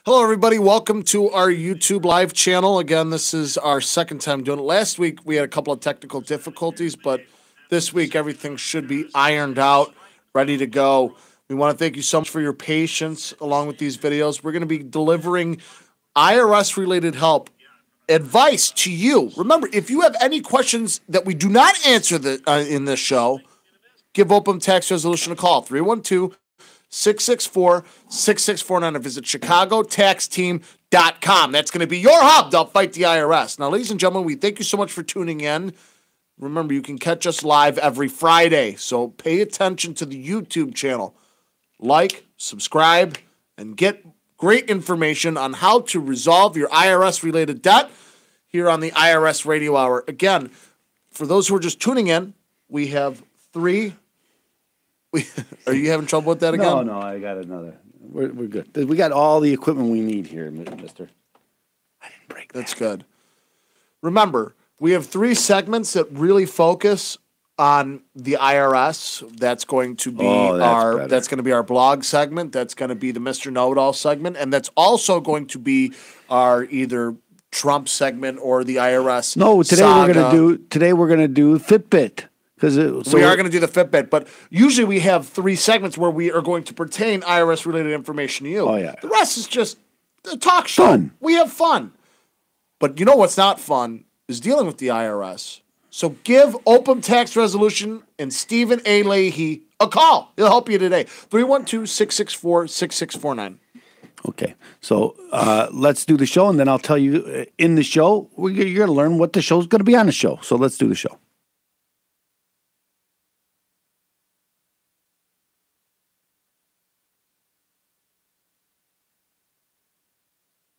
Hello, everybody. Welcome to our YouTube live channel. Again, this is our second time doing it. Last week, we had a couple of technical difficulties, but this week, everything should be ironed out, ready to go. We want to thank you so much for your patience along with these videos. We're going to be delivering IRS-related help, advice to you. Remember, if you have any questions that we do not answer in this show, give Open Tax Resolution a call, 312-664-6649, or visit chicagotaxteam.com. That's going to be your hub to fight the IRS. Now, ladies and gentlemen, we thank you so much for tuning in. Remember, you can catch us live every Friday, so pay attention to the YouTube channel. Like, subscribe, and get great information on how to resolve your IRS-related debt here on the IRS Radio Hour. Again, for those who are just tuning in, we have three. Are you having trouble with that again? No, I got another. We're good. We got all the equipment we need here, mister. I didn't break that. That's good. Remember, we have three segments that really focus on the IRS. That's going to be our blog segment. That's going to be the Mr. Know-It-All segment, and that's also going to be our either Trump segment or the IRS. No, today we're gonna do Fitbit. We are going to do the Fitbit, but usually we have three segments where we are going to pertain IRS-related information to you. Oh, yeah. The rest is just a talk show. Fun. We have fun. But you know what's not fun is dealing with the IRS. So give Open Tax Resolution and Stephen A. Leahy a call. He'll help you today. 312-664-6649. Okay. So let's do the show, and then I'll tell you in the show, you're going to learn what the show's going to be on the show. So let's do the show.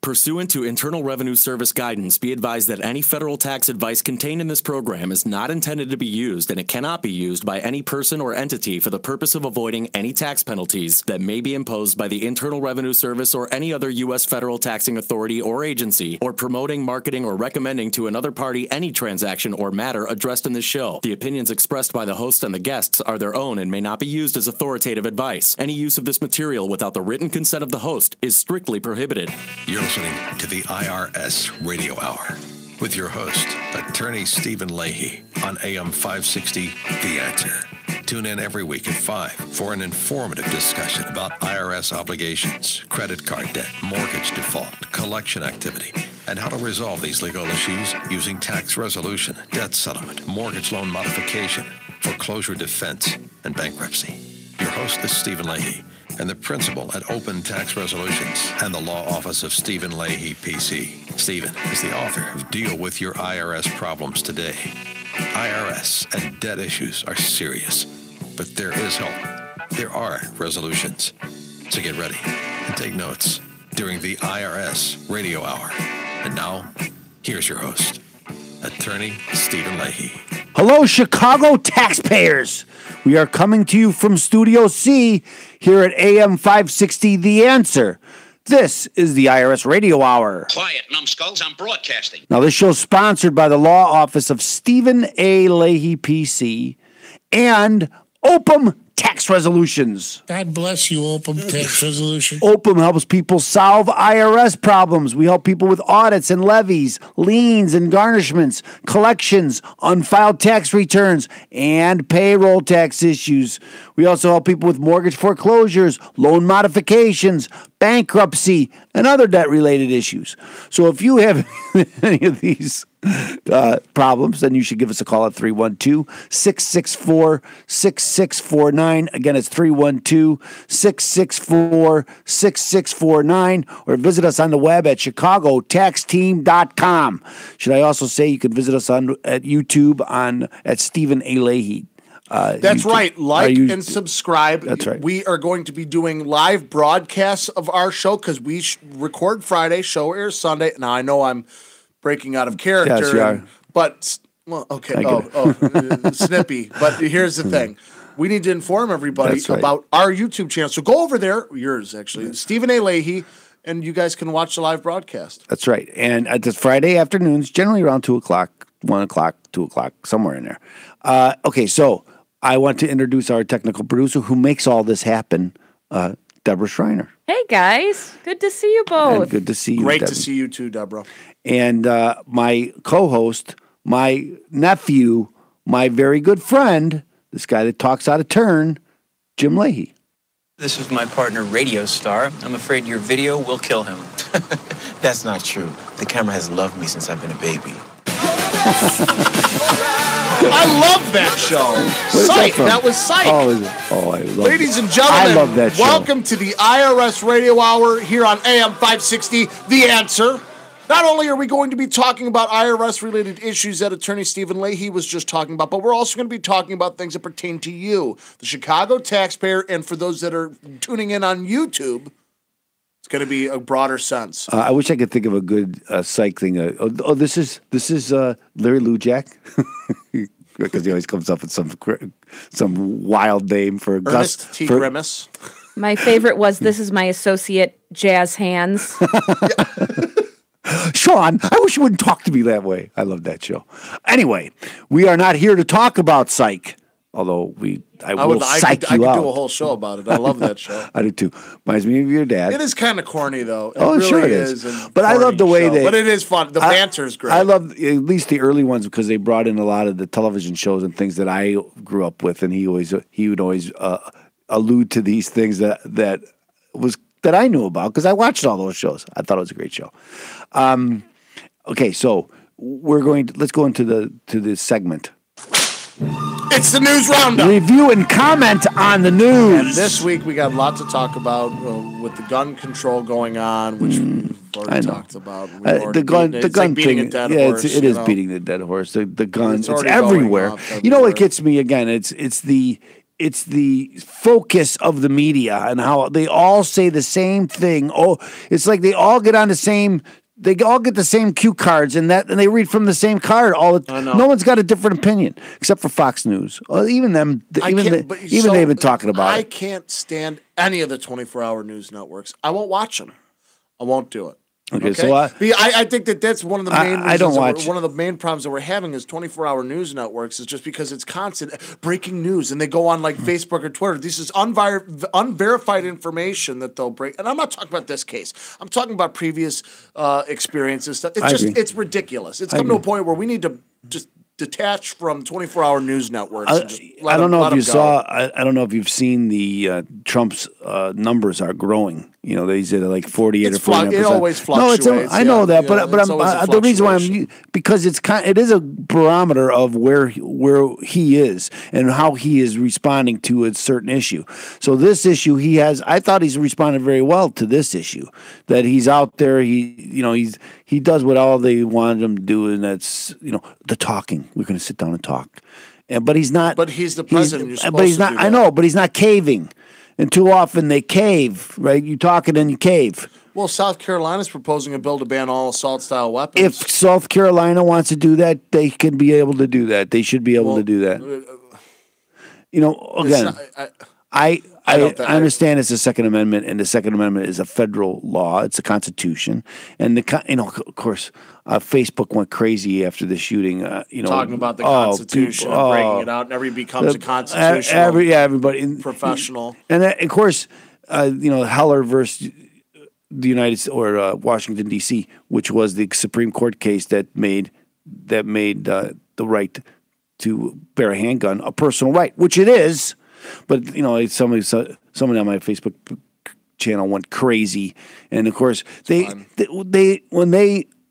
Pursuant to Internal Revenue Service guidance, be advised that any federal tax advice contained in this program is not intended to be used, and it cannot be used by any person or entity for the purpose of avoiding any tax penalties that may be imposed by the Internal Revenue Service or any other U.S. federal taxing authority or agency, or promoting, marketing, or recommending to another party any transaction or matter addressed in this show. The opinions expressed by the host and the guests are their own and may not be used as authoritative advice. Any use of this material without the written consent of the host is strictly prohibited. You're listening to the IRS Radio Hour with your host, Attorney Stephen Leahy, on AM 560, The Answer. Tune in every week at 5 for an informative discussion about IRS obligations, credit card debt, mortgage default, collection activity, and how to resolve these legal issues using tax resolution, debt settlement, mortgage loan modification, foreclosure defense, and bankruptcy. Your host is Stephen Leahy, and the principal at Open Tax Resolutions and the law office of Stephen Leahy, PC. Stephen is the author of Deal with Your IRS Problems Today. IRS and debt issues are serious, but there is help. There are resolutions. So get ready and take notes during the IRS Radio Hour. And now, here's your host, Attorney Stephen Leahy. Hello, Chicago taxpayers. We are coming to you from Studio C here at AM 560, The Answer. This is the IRS Radio Hour. Quiet, numbskulls, I'm broadcasting. Now, this show is sponsored by the law office of Stephen A. Leahy, PC, and OPM Tax Resolutions. God bless you, OPM Tax Resolution. OPM helps people solve IRS problems. We help people with audits and levies, liens and garnishments, collections, unfiled tax returns, and payroll tax issues. We also help people with mortgage foreclosures, loan modifications, bankruptcy, and other debt-related issues. So if you have any of these problems, then you should give us a call at 312-664-6649. Again, it's 312-664-6649, or visit us on the web at chicagotaxteam.com. Should I also say you could visit us at YouTube at Stephen A. Leahy. That's YouTube. right. Like and subscribe. That's right. We are going to be doing live broadcasts of our show because we record Friday, show airs Sunday. Now, I know I'm breaking out of character. Yes, you are. But, well, okay. Snippy. But here's the thing. We need to inform everybody about our YouTube channel. So go over there, yours actually, Stephen A. Leahy, and you guys can watch the live broadcast. That's right. And at the Friday afternoons, generally around 2 o'clock, 1 o'clock, 2 o'clock, somewhere in there. Okay, so I want to introduce our technical producer who makes all this happen, Deborah Schreiner. Hey, guys. Good to see you both. And good to see you, Great Debbie. to see you too, Deborah. And my co-host, my nephew, my very good friend, this guy that talks out of turn, Jim Leahy. This is my partner, Radio Star. I'm afraid your video will kill him. That's not true. The camera has loved me since I've been a baby. I love that show. Psych. That was Psych. I love Ladies and gentlemen, I love that show. Welcome to the IRS Radio Hour here on AM 560, The Answer. Not only are we going to be talking about IRS-related issues that Attorney Stephen Leahy was just talking about, but we're also going to be talking about things that pertain to you, the Chicago taxpayer, and for those that are tuning in on YouTube, it's going to be a broader sense. I wish I could think of a good psych thing. This is Larry Lujak, because he always comes up with some wild name for Ernest T. Grimace. My favorite was, this is my associate, Jazz Hands. Sean, I wish you wouldn't talk to me that way. I love that show. Anyway, we are not here to talk about psych, although I will psych you out. I could do a whole show about it. I love that show. I do too. Reminds me of your dad. It is kind of corny, though. Sure it is. But I love the way But it is fun. The banter is great. I love at least the early ones because they brought in a lot of the television shows and things that I grew up with, and he would always allude to these things that I knew about because I watched all those shows. I thought it was a great show. Okay, so let's go into the segment. It's the news roundup. Review and comment on the news. And this week we got a lot to talk about with the gun control going on, which we've already talked about. The gun thing. It is beating the dead horse. The guns. It's everywhere. You know what gets me again? It's the focus of the media and how they all say the same thing. Oh, it's like they all get on the same. They all get the same cue cards and they read from the same card. No one's got a different opinion except for Fox News. Even them. They've been talking about it. I can't stand any of the 24-hour news networks. I won't watch them. I won't do it. Okay, so I think that's one of the main reasons. I don't watch. One of the main problems that we're having is 24-hour news networks is just because it's constant breaking news, and they go on like Facebook or Twitter. This is unverified information that they'll break. And I'm not talking about this case. I'm talking about previous experiences. It's ridiculous. It's come to a point where we need to just detach from 24-hour news networks. I don't know if you saw. I don't know if you've seen the Trump's numbers are growing. You know, they said like 48 or 49%. It always fluctuates. No, I know that, but the reason why because it is a barometer of where he is and how he is responding to a certain issue. So this issue, I thought he's responded very well to this issue. That he's out there, he does what all they wanted him to do, and that's the talking. We're going to sit down and talk, but he's not. But he's the president. But he's not. I know, but he's not caving. And too often they cave, right? You talk and then you cave. Well, South Carolina's proposing a bill to ban all assault-style weapons. If South Carolina wants to do that, they can be able to do that. They should be able to do that. Again, I understand it's the Second Amendment, and the Second Amendment is a federal law. It's a constitution, and of course, Facebook went crazy after the shooting. Talking about the Constitution, and breaking it out, and everybody becomes a constitutional, everybody professional, and of course, Heller versus the United States or Washington D.C., which was the Supreme Court case that made the right to bear a handgun a personal right, which it is. But somebody on my Facebook channel went crazy, and of course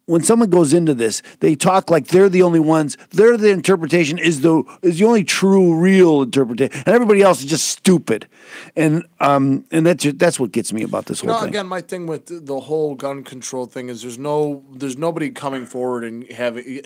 when someone goes into this, they talk like they're the only ones. Their interpretation is the only true, real interpretation, and everybody else is just stupid. And that's what gets me about this whole thing. Again, my thing with the whole gun control thing is there's nobody coming forward and having.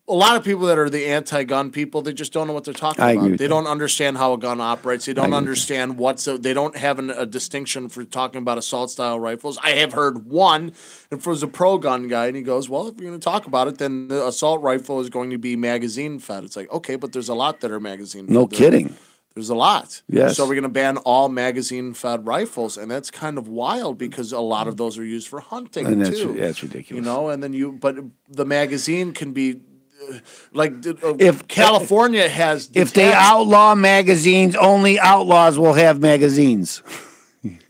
A lot of people that are the anti-gun people, they just don't know what they're talking about. They don't understand how a gun operates. They don't understand they don't have a distinction for talking about assault-style rifles. I have heard one, and for a pro-gun guy, and he goes, well, if you're going to talk about it, then the assault rifle is going to be magazine-fed. It's like, okay, but there's a lot that are magazine-fed. No kidding. There's a lot. Yes. So we're going to ban all magazine-fed rifles, and that's kind of wild because a lot of those are used for hunting too. That's ridiculous. And then but the magazine can be if California has. If they outlaw magazines, only outlaws will have magazines.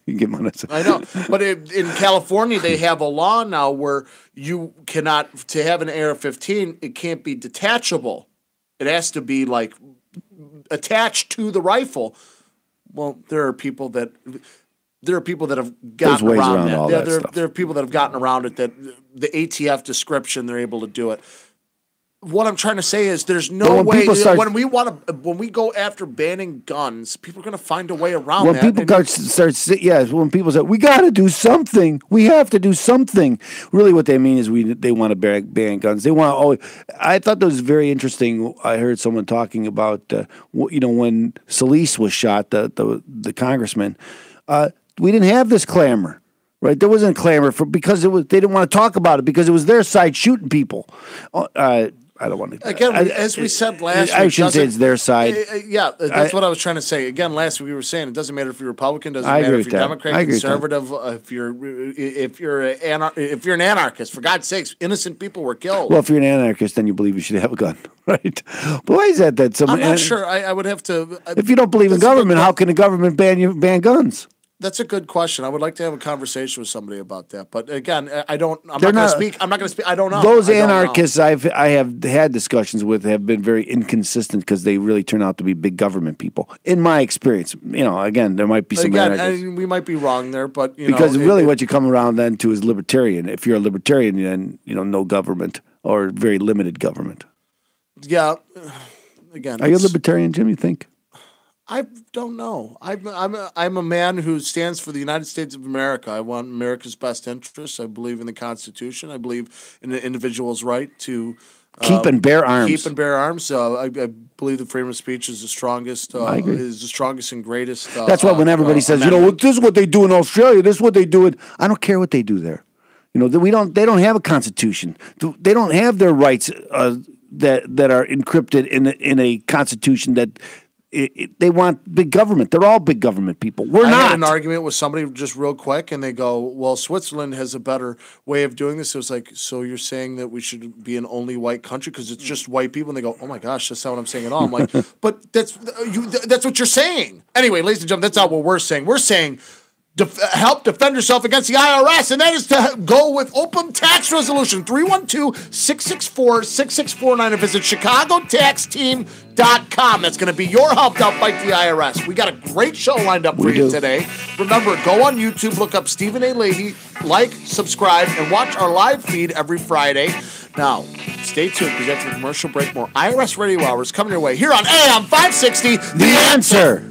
You get money. I know, but in California, they have a law now where you cannot, to have an AR-15, it can't be detachable. It has to be like attached to the rifle. Well, there are people that have gotten around that. all that stuff. There are people that have gotten around it, that the ATF description, they're able to do it. What I'm trying to say is there's no way when we go after banning guns, people are going to find a way around that. When people say we got to do something, we have to do something. Really, what they mean is they want to ban guns. They want. I thought that was very interesting. I heard someone talking about when Solis was shot, the congressman. We didn't have this clamor. Right, there wasn't a clamor because they didn't want to talk about it because it was their side shooting people. I don't want to. Again, as we said last week, I shouldn't say it's their side. That's what I was trying to say. Again, last week we were saying it doesn't matter if you're Republican, doesn't matter if you're Democrat, conservative, if you're an anarchist. For God's sakes, innocent people were killed. Well, if you're an anarchist, then you believe you should have a gun, right? But why is that? I'm not sure. I would have to. If you don't believe in government, how can the government ban guns? That's a good question. I would like to have a conversation with somebody about that. But again, I'm not going to speak. I don't know. Those anarchists I have had discussions with have been very inconsistent because they really turn out to be big government people. In my experience, again, there might be some anarchists. We might be wrong there, but because what you come around then to is libertarian. If you're a libertarian, then no government or very limited government. Yeah. Again, are you a libertarian, Jim? You think? I don't know. I'm a man who stands for the United States of America. I want America's best interests. I believe in the Constitution. I believe in the individual's right to keep and bear arms. I believe the freedom of speech is the strongest. Is the strongest and greatest. That's why when everybody says, this is what they do in Australia. This is what they do. I don't care what they do there. They don't have a constitution. They don't have their rights that are encrypted in a constitution that. They want big government. They're all big government people. I had an argument with somebody just real quick, and they go, well, Switzerland has a better way of doing this. It was like, so you're saying that we should be an only white country because it's just white people? And they go, oh, my gosh, that's not what I'm saying at all. I'm like, but that's what you're saying. Anyway, ladies and gentlemen, that's not what we're saying. We're saying help defend yourself against the IRS, and that is to go with open tax resolution 312-664-6649 and visit chicagotaxteam.com. That's going to be your help to fight the IRS. We got a great show lined up for you today. Remember, go on YouTube, look up Stephen A. Leahy, like, subscribe, and watch our live feed every Friday. Now, stay tuned because after the commercial break, more IRS Radio Hours coming your way here on AM 560, The Answer.